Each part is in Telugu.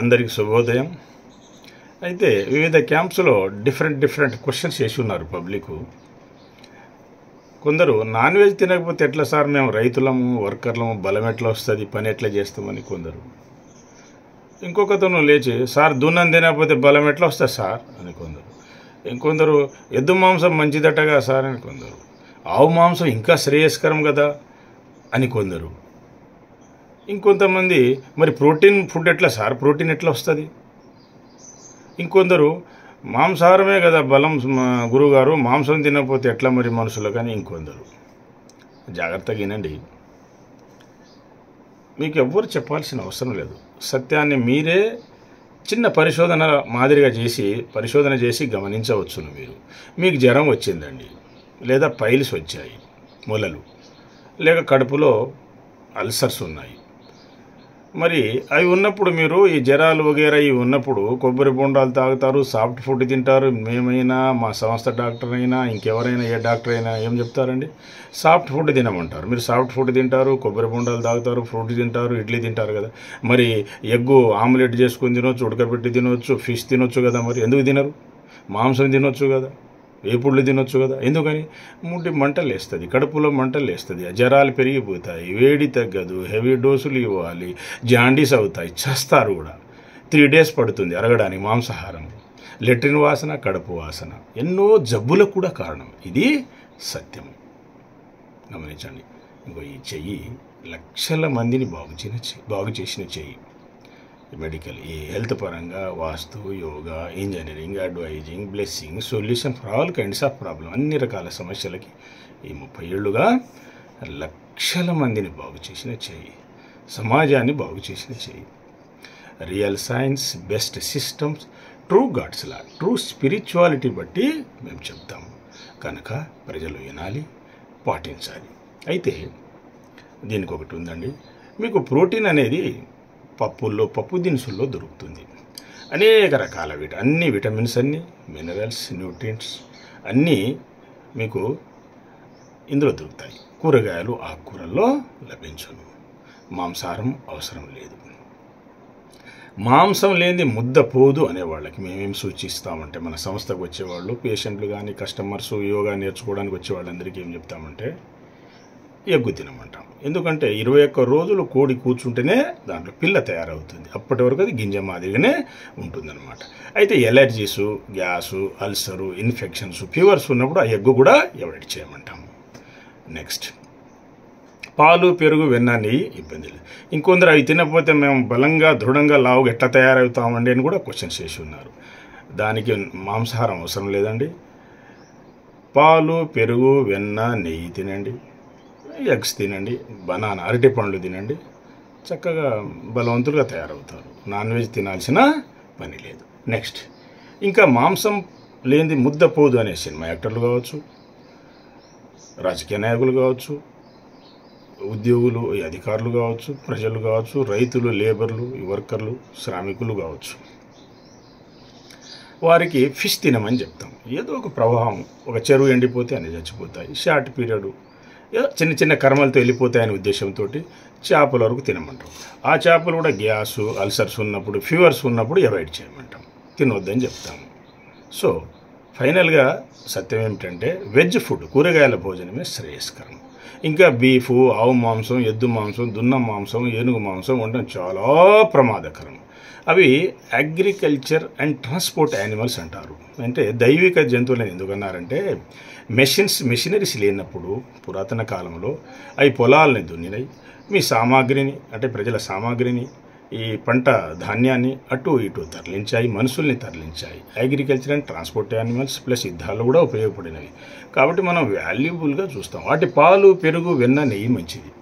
అందరికి శుభోదయం. అయితే వివిధ క్యాంప్స్లో డిఫరెంట్ క్వశ్చన్స్ వేసి ఉన్నారు పబ్లిక్. కొందరు నాన్ వెజ్ తినకపోతే ఎట్లా సార్, మేము రైతులము, వర్కర్లము, బలం ఎట్లా వస్తుంది, పని ఎట్లా చేస్తామని కొందరు. ఇంకొకతను లేచి సార్ దున్నం తినకపోతే బలం ఎట్లా వస్తుంది సార్ అని కొందరు. ఇంకొందరు ఎద్దు మాంసం మంచిదటగా సార్ అని కొందరు. ఆవు మాంసం ఇంకా శ్రేయస్కరం కదా అని కొందరు. ఇంకొంతమంది మరి ప్రోటీన్ ఫుడ్ ఎట్లా సార్, ప్రోటీన్ ఎట్లా వస్తుంది. ఇంకొందరు మాంసాహారమే కదా బలం గురువుగారు, మాంసం తినకపోతే ఎట్లా మరి మనుషులు. కానీ ఇంకొందరు జాగ్రత్తగా వినండి, మీకు ఎవ్వరు చెప్పాల్సిన అవసరం లేదు. సత్యాన్ని మీరే చిన్న పరిశోధన చేసి గమనించవచ్చును. మీకు జ్వరం వచ్చిందండి, లేదా పైల్స్ వచ్చాయి, మొలలు, లేక కడుపులో అల్సర్స్ ఉన్నాయి. మరి అవి ఉన్నప్పుడు మీరు ఈ జ్వరాలు వగేరా ఇవి ఉన్నప్పుడు కొబ్బరి బొండాలు తాగుతారు, సాఫ్ట్ ఫుడ్ తింటారు. మేమైనా, మా సంస్థ డాక్టర్ అయినా, ఇంకెవరైనా ఏ డాక్టర్ అయినా ఏం చెప్తారండి, సాఫ్ట్ ఫుడ్ తినమంటారు. మీరు సాఫ్ట్ ఫుడ్ తింటారు, కొబ్బరి బొండాలు తాగుతారు, ఫ్రూట్ తింటారు, ఇడ్లీ తింటారు కదా. మరి ఎగ్గు ఆమ్లెట్ చేసుకొని తినొచ్చు, ఉడకబెట్టి తినొచ్చు, ఫిష్ తినొచ్చు కదా. మరి ఎందుకు తినరు? మాంసం తినొచ్చు కదా, వేపుళ్ళు తినొచ్చు కదా. ఎందుకని? ముడ్డి మంటలు వేస్తుంది, కడుపులో మంటలు వేస్తుంది, జ్వరాలు పెరిగిపోతాయి, వేడి తగ్గదు, హెవీ డోసులు ఇవ్వాలి, జాండీస్ అవుతాయి, చేస్తారు కూడా. 3 days పడుతుంది అరగడానికి మాంసాహారం. లెట్రిన్ వాసన, కడుపు వాసన, ఎన్నో జబ్బులకు కూడా కారణం. ఇది సత్యం, గమనించండి. ఇంకో ఈ చెయ్యి లక్షల మందిని బాగు చేసిన చెయ్యి. మెడికల్, ఈ హెల్త్ పరంగా, vastu, yoga, engineering, advising, blessing, solution for all kinds of problem, అన్ని రకాల సమస్యలకి ఈ 30 ఏళ్ళుగా లక్షల మందిని బాగు చేసిన చెయ్యి, సమాజాన్ని బాగు చేసిన చెయ్యి. Real science, best systems, true gods law, true spirituality బట్టి మేము చెప్తాము. కనుక ప్రజలు వినాలి, పాటించాలి. అయితే దీనికి ఒకటి ఉందండి, మీకు ప్రోటీన్ అనేది పప్పుల్లో, పప్పు దినుసుల్లో దొరుకుతుంది. అనేక రకాల అన్ని విటమిన్స్, అన్ని మినరల్స్, న్యూట్రియంట్స్ అన్నీ మీకు ఇందులో దొరుకుతాయి. కూరగాయలు, ఆకుకూరల్లో లభించును. మాంసాహారం అవసరం లేదు. మాంసం లేని ముద్ద పోదు అనే వాళ్ళకి మేమేం సూచిస్తామంటే, మన సంస్థకు వచ్చేవాళ్ళు, పేషెంట్లు కానీ, కస్టమర్స్, యోగా నేర్చుకోవడానికి వచ్చే వాళ్ళందరికీ ఏం చెప్తామంటే ఎగ్గు తినమంటాం. ఎందుకంటే 21 రోజులు కోడి కూర్చుంటేనే దాంట్లో పిల్ల తయారవుతుంది. అప్పటి వరకు అది గింజ మాదిరిగానే ఉంటుందన్నమాట. అయితే allergies, gas, ulcer, infections, fevers ఉన్నప్పుడు ఆ ఎగ్గు కూడా అవాయిడ్ చేయమంటాము. నెక్స్ట్, పాలు, పెరుగు, వెన్న, నెయ్యి ఇబ్బంది లేదు. ఇంకొందరు అవి తినకపోతే మేము బలంగా, దృఢంగా, లావుగా ఎట్లా తయారవుతామండి అని కూడా క్వశ్చన్స్ చేసి ఉన్నారు. దానికి మాంసాహారం అవసరం లేదండి. పాలు, పెరుగు, వెన్న, నెయ్యి తినండి, ఎగ్స్ తినండి, బనానా, అరటి పండ్లు తినండి, చక్కగా బలవంతులుగా తయారవుతారు. నాన్ వెజ్ తినాల్సిన పని లేదు. నెక్స్ట్, ఇంకా మాంసం లేనిది ముద్ద పోదు అనే సినిమా యాక్టర్లు కావచ్చు, రాజకీయ నాయకులు కావచ్చు, ఉద్యోగులు, అధికారులు కావచ్చు, ప్రజలు కావచ్చు, రైతులు, లేబర్లు, వర్కర్లు, శ్రామికులు కావచ్చు, వారికి ఫిష్ తినమని చెప్తాం. ఏదో ఒక ప్రవాహం, ఒక చెరువు ఎండిపోతే అన్ని చచ్చిపోతాయి, షార్ట్ పీరియడ్ చిన్న కర్మలతో వెళ్ళిపోతాయనే ఉద్దేశంతో చేపల వరకు తినమంటాం. ఆ చేపలు కూడా గ్యాసు, అల్సర్స్ ఉన్నప్పుడు, ఫీవర్స్ ఉన్నప్పుడు అవాయిడ్ చేయమంటాం, తినొద్దని చెప్తాము. సో ఫైనల్గా సత్యం ఏమిటంటే, వెజ్ ఫుడ్, కూరగాయల భోజనమే శ్రేయస్కరం. ఇంకా బీఫ్, ఆవు మాంసం, ఎద్దు మాంసం, దున్న మాంసం, ఏనుగు మాంసం ఉండడం చాలా ప్రమాదకరం. అవి అగ్రికల్చర్ అండ్ ట్రాన్స్పోర్ట్ యానిమల్స్ అంటారు. అంటే దైవిక జంతువులని ఎందుకన్నారంటే, మెషినరీస్ లేనప్పుడు పురాతన కాలంలో అవి పొలాలని దున్నినాయి, మీ సామాగ్రిని, అంటే ప్రజల సామాగ్రిని, ఈ పంట ధాన్యాన్ని అటు ఇటు తరలించాయి, మనుషుల్ని తరలించాయి. Agriculture and transport animals plus యుద్ధాలు కూడా ఉపయోగపడినవి. కాబట్టి మనం వాల్యుబుల్గా చూస్తాం. వాటి పాలు, పెరుగు, వెన్న, నెయ్యి మంచిది.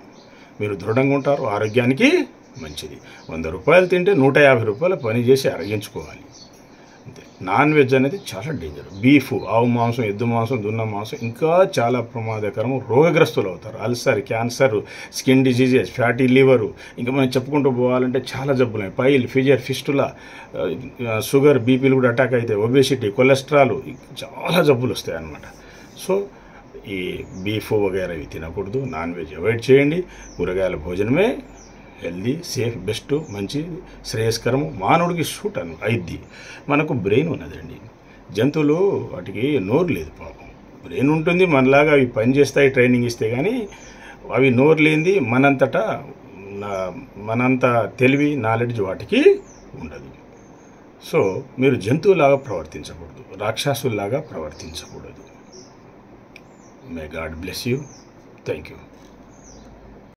మీరు దృఢంగా ఉంటారు, ఆరోగ్యానికి మంచిది. 100 రూపాయలు తింటే 150 రూపాయలు పని చేసి అరగించుకోవాలి. అంతే. నాన్ వెజ్ అనేది చాలా డేంజర్. బీఫ్, ఆవు మాంసం, ఎద్దు మాంసం, దున్న మాంసం ఇంకా చాలా ప్రమాదకరం. రోగగ్రస్తులు అవుతారు. Ulcer, cancer, skin diseases, fatty liver, ఇంకా మనం చెప్పుకుంటూ పోవాలంటే చాలా జబ్బులు. పైల్, ఫిజర్, ఫిస్టులా, షుగర్, బీపీలు కూడా అటాక్ అవుతాయి, ఒబేసిటీ, కొలెస్ట్రాల్, చాలా జబ్బులు వస్తాయి అన్నమాట. సో ఈ బీఫ్ వగైరా ఇవి తినకూడదు. నాన్ వెజ్ అవాయిడ్ చేయండి. కూరగాయల భోజనమే హెల్దీ, సేఫ్, బెస్ట్, మంచి, శ్రేయస్కరము, మానవుడికి షూట్ అయిద్ది. మనకు బ్రెయిన్ ఉన్నదండి. జంతువులు వాటికి నోరు లేదు పాపం. బ్రెయిన్ ఉంటుంది, మనలాగా అవి పని చేస్తాయి ట్రైనింగ్ ఇస్తే, కానీ అవి నోరు లేనిది మనంత తెలివి, నాలెడ్జ్ వాటికి ఉండదు. సో మీరు జంతువులాగా ప్రవర్తించకూడదు, రాక్షసుల్లాగా ప్రవర్తించకూడదు. May God bless you. Thank you.